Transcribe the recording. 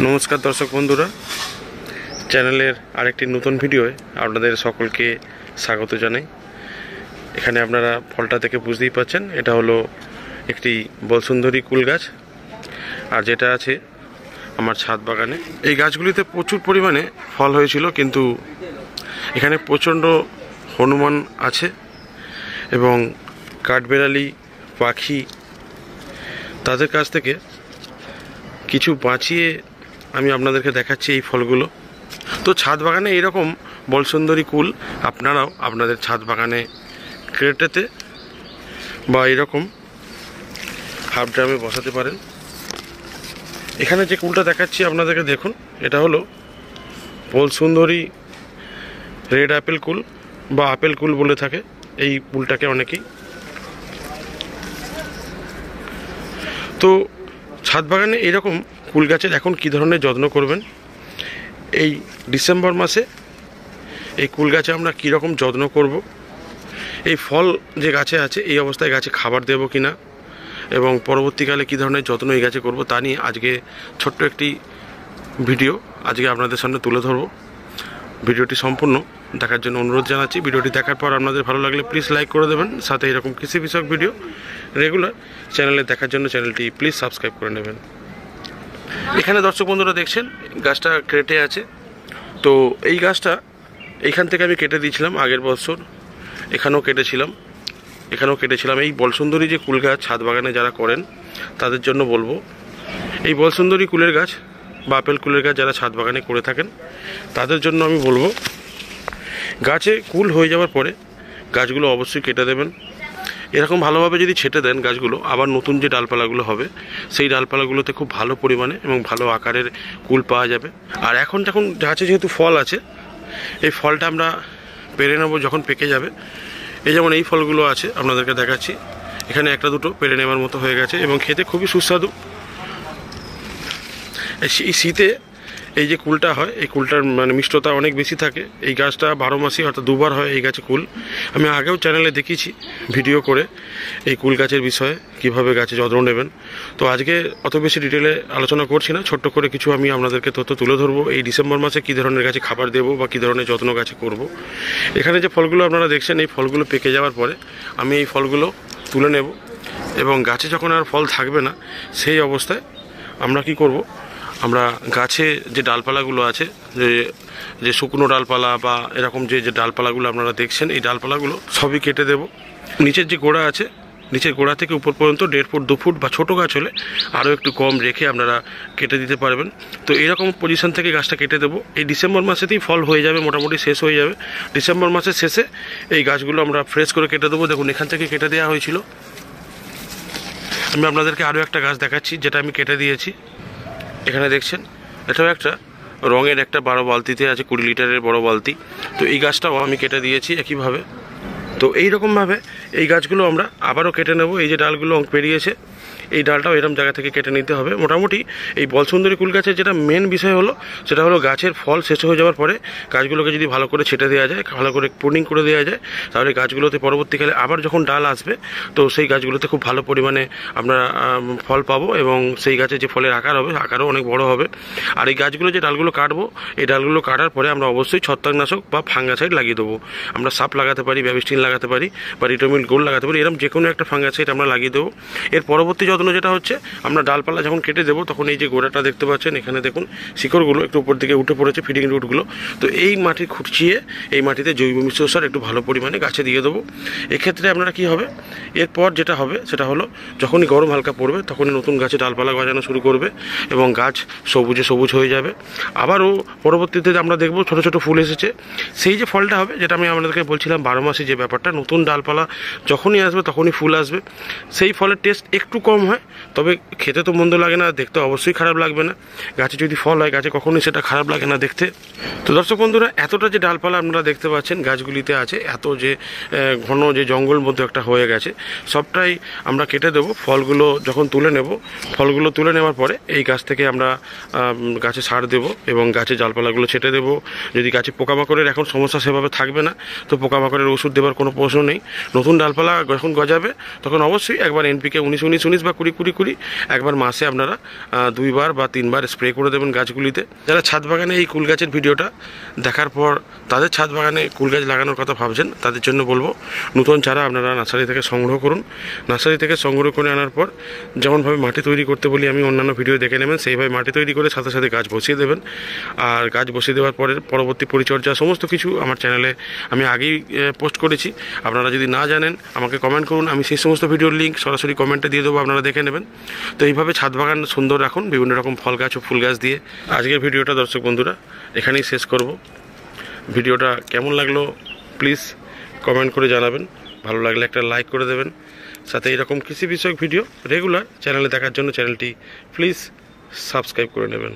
নমস্কার দর্শক বন্ধুরা, চ্যানেলের আরেকটি নতুন ভিডিওয় আপনাদের সকলকে স্বাগত জানাই। এখানে আপনারা ফলটা থেকে বুঝতেই পাচ্ছেন, এটা হলো একটি বলসুন্দরী কুল গাছ, আর যেটা আছে আমার ছাদ বাগানে। এই গাছগুলিতে প্রচুর পরিমাণে ফল হয়েছিল, কিন্তু এখানে প্রচণ্ড হনুমান আছে এবং কাঠবেড়ালি পাখি, তাদের কাছ থেকে কিছু বাঁচিয়ে আমি আপনাদেরকে দেখাচ্ছি এই ফলগুলো। তো ছাদ বাগানে এইরকম বলসুন্দরী কুল আপনারাও আপনাদের ছাদ বাগানে ক্রেটেতে বা এরকম হাফ ড্রামে বসাতে পারেন। এখানে যে কুলটা দেখাচ্ছি আপনাদেরকে দেখুন, এটা হলো বলসুন্দরী রেড অ্যাপেল কুল বা আপেল কুল বলে থাকে এই কুলটাকে অনেকেই। তো ছাদ বাগানে এইরকম কুল গাছের এখন কী ধরনের যত্ন করবেন, এই ডিসেম্বর মাসে এই কুল গাছে আমরা কী রকম যত্ন করব, এই ফল যে গাছে আছে এই অবস্থায় গাছে খাবার দেব কি না, এবং পরবর্তীকালে কী ধরনের যত্ন এই গাছে করব, তা নিয়ে আজকে ছোট্ট একটি ভিডিও আজকে আপনাদের সামনে তুলে ধরব। ভিডিওটি সম্পূর্ণ দেখার জন্য অনুরোধ জানাচ্ছি। ভিডিওটি দেখার পর আপনাদের ভালো লাগলে প্লিজ লাইক করে দেবেন, সাথে এরকম কৃষি বিষয়ক ভিডিও রেগুলার চ্যানেলে দেখার জন্য চ্যানেলটি প্লিজ সাবস্ক্রাইব করে নেবেন। এখানে দর্শক বন্ধুরা দেখছেন গাছটা কেটে আছে। তো এই গাছটা এইখান থেকে আমি কেটে দিয়েছিলাম আগের বছর, এখানেও কেটেছিলাম। এই বলসুন্দরী যে কুল গাছ ছাদ বাগানে যারা করেন তাদের জন্য বলবো, এই বলসুন্দরী কুলের গাছ বা আপেল কুলের গাছ যারা ছাদ বাগানে করে থাকেন তাদের জন্য আমি বলবো, গাছে কুল হয়ে যাওয়ার পরে গাছগুলো অবশ্যই কেটে দেবেন। এরকম ভালোভাবে যদি ছেটে দেন গাছগুলো, আবার নতুন যে ডালপালাগুলো হবে সেই ডালপালাগুলোতে খুব ভালো পরিমাণে এবং ভালো আকারের কুল পাওয়া যাবে। আর এখন গাছে যেহেতু ফল আছে, এই ফলটা আমরা পেরে নেবো যখন পেকে যাবে। এই যেমন এই ফলগুলো আছে আপনাদেরকে দেখাচ্ছি, এখানে একটা দুটো পেরে নেওয়ার মতো হয়ে গেছে এবং খেতে খুবই সুস্বাদু। এই শীতে এই যে কুলটা হয়, এই কুলটার মিষ্টতা অনেক বেশি থাকে। এই গাছটা 12 মাসই অর্থাৎ দুবার হয় এই গাছে কুল। আমি আগেও চ্যানেলে দেখিয়েছি ভিডিও করে এই কুল গাছের বিষয়ে, কিভাবে গাছে যত্ন নেবেন। তো আজকে অত বেশি ডিটেলে আলোচনা করছি না, ছোট্ট করে কিছু আমি আপনাদেরকে তথ্য তুলে ধরবো। এই ডিসেম্বর মাসে কী ধরনের গাছে খাবার দেবো বা কী ধরনের যত্ন গাছে করব। এখানে যে ফলগুলো আপনারা দেখছেন, এই ফলগুলো পেকে যাওয়ার পরে আমি এই ফলগুলো তুলে নেব, এবং গাছে যখন আর ফল থাকবে না সেই অবস্থায় আমরা কি করব, আমরা গাছে যে ডালপালাগুলো আছে, যে শুকনো ডালপালা বা এরকম যে ডালপালাগুলো আপনারা দেখছেন, এই ডালপালাগুলো সবই কেটে দেব। নিচের যে গোড়া আছে, নিচের গোড়া থেকে উপর পর্যন্ত 1.5 ফুট 2 ফুট বা ছোটো গাছ হলে আরও একটু কম রেখে আপনারা কেটে দিতে পারবেন। তো এইরকম পজিশন থেকে গাছটা কেটে দেবো। এই ডিসেম্বর মাসেতেই ফল হয়ে যাবে, মোটামুটি শেষ হয়ে যাবে। ডিসেম্বর মাসের শেষে এই গাছগুলো আমরা ফ্রেশ করে কেটে দেবো। দেখুন এখান থেকে কেটে দেওয়া হয়েছিল। আমি আপনাদেরকে আরও একটা গাছ দেখাচ্ছি যেটা আমি কেটে দিয়েছি। এখানে দেখছেন এটাও একটা রঙের একটা 12 বালতিতে আছে, 20 লিটারের বড় বালতি। তো এই গাছটাও আমি কেটে দিয়েছি একইভাবে। তো এইরকমভাবে এই গাছগুলো আমরা আবারও কেটে নেব। এই যে ডালগুলো পেরিয়েছে, এই ডালটাও এরকম জায়গা থেকে কেটে নিতে হবে। মোটামুটি এই বলসুন্দরী কুল গাছের যেটা মেন বিষয় হলো, সেটা হলো গাছের ফল শেষ হয়ে যাওয়ার পরে গাছগুলোকে যদি ভালো করে ছেটে দেওয়া যায়, ভালো করে প্রুনিং করে দেওয়া যায়, তাহলে গাছগুলোতে পরবর্তীকালে আবার যখন ডাল আসবে তো সেই গাছগুলোতে খুব ভালো পরিমাণে আমরা ফল পাবো, এবং সেই গাছের যে ফলের আকার হবে আকারও অনেক বড় হবে। আর এই গাছগুলো যে ডালগুলো কাটবো, এই ডালগুলো কাটার পরে আমরা অবশ্যই ছত্রাকনাশক বা ফাঙ্গাসাইড লাগিয়ে দেবো। আমরা সাপ লাগাতে পারি, ব্যাবিস্টিন লাগাতে পারি, বা রিটোমিল গোল্ড লাগাতে পারি, এরকম যে কোনো একটা ফাঙ্গাসাইড আমরা লাগিয়ে দেবো। এর পরবর্তী যত্ন যেটা হচ্ছে, আমরা ডালপালা যখন কেটে দেবো তখন এই যে গোড়াটা দেখতে পাচ্ছেন, এখানে দেখুন শিকড়গুলো একটু উপর দিকে উঠে পড়েছে, ফিডিং রুটগুলো। তো এই মাটি খুঁচিয়ে এই মাটিতে জৈব মিশ্র সার একটু ভালো পরিমাণে গাছে দিয়ে দেবো। এক্ষেত্রে আপনারা কী হবে, এরপর যেটা হবে সেটা হলো, যখনই গরম হালকা পড়বে তখনই নতুন গাছে ডালপালা গজানো শুরু করবে এবং গাছ সবুজে সবুজ হয়ে যাবে। আবারও পরবর্তীতে আমরা দেখবো ছোটো ছোটো ফুল এসেছে। সেই যে ফলটা হবে, যেটা আমি আপনাদেরকে বলছিলাম 12 মাসে যে ব্যাপারটা, নতুন ডালপালা যখনই আসবে তখনই ফুল আসবে। সেই ফলের টেস্ট একটু কম হয়, তবে খেতে তো মন্দ লাগে না, দেখতে অবশ্যই খারাপ লাগবে না। গাছে যদি ফল হয় গাছে কখনোই সেটা খারাপ লাগে না দেখতে। তো দর্শক বন্ধুরা, এতটা যে ডালপালা আপনারা দেখতে পাচ্ছেন গাছগুলিতে আছে, এত যে ঘন যে জঙ্গল মধ্যে একটা হয়ে গেছে, সবটাই আমরা কেটে দেবো। ফলগুলো যখন তুলে নেব, ফলগুলো তুলে নেওয়ার পরে এই গাছ থেকে আমরা গাছে সার দেব এবং গাছে ডালপালাগুলো ছেটে দেবো। যদি গাছে পোকামাকড়ের এখন সমস্যা সেভাবে থাকবে না, তো পোকামাকড়ের ওষুধ দেওয়ার কোনো প্রশ্ন নেই। নতুন ডালপালা যখন গজাবে তখন অবশ্যই একবার NPK 19-19-19 বা কুড়ি কুড়ি কুড়ি একবার মাসে আপনারা 2 বার বা 3 বার স্প্রে করে দেবেন গাছগুলিতে। যারা ছাদ বাগানে এই কুল গাছের ভিডিওটা দেখার পর তাদের ছাদ বাগানে কুল গাছ লাগানোর কথা ভাবছেন, তাদের জন্য বলবো নতুন চারা আপনারা নার্সারি থেকে সংগ্রহ করুন। নার্সারি থেকে সংগ্রহ করে আনার পর যেমনভাবে মাটি তৈরি করতে বলি আমি অন্যান্য ভিডিও দেখে নেবেন, সেইভাবে মাটি তৈরি করে সাথে সাথে গাছ বসিয়ে দেবেন। আর গাছ বসিয়ে দেওয়ার পরে পরবর্তী পরিচর্যা সমস্ত কিছু আমার চ্যানেলে আমি আগেই পোস্ট করেছি। আপনারা যদি না জানেন আমাকে কমেন্ট করুন, আমি সেই সমস্ত ভিডিওর লিঙ্ক সরাসরি কমেন্টে দিয়ে দেবো, আপনারা দেখে নেবেন। তো এইভাবে ছাদ বাগান সুন্দর রাখুন বিভিন্ন রকম ফল গাছ ও ফুল গাছ দিয়ে। আজকের ভিডিওটা দর্শক বন্ধুরা এখানেই শেষ করব। ভিডিওটা কেমন লাগলো প্লিজ কমেন্ট করে জানাবেন, ভালো লাগলে একটা লাইক করে দেবেন। সাথে এরকম কৃষি বিষয়ক ভিডিও রেগুলার চ্যানেলে দেখার জন্য চ্যানেলটি প্লিজ সাবস্ক্রাইব করে নেবেন।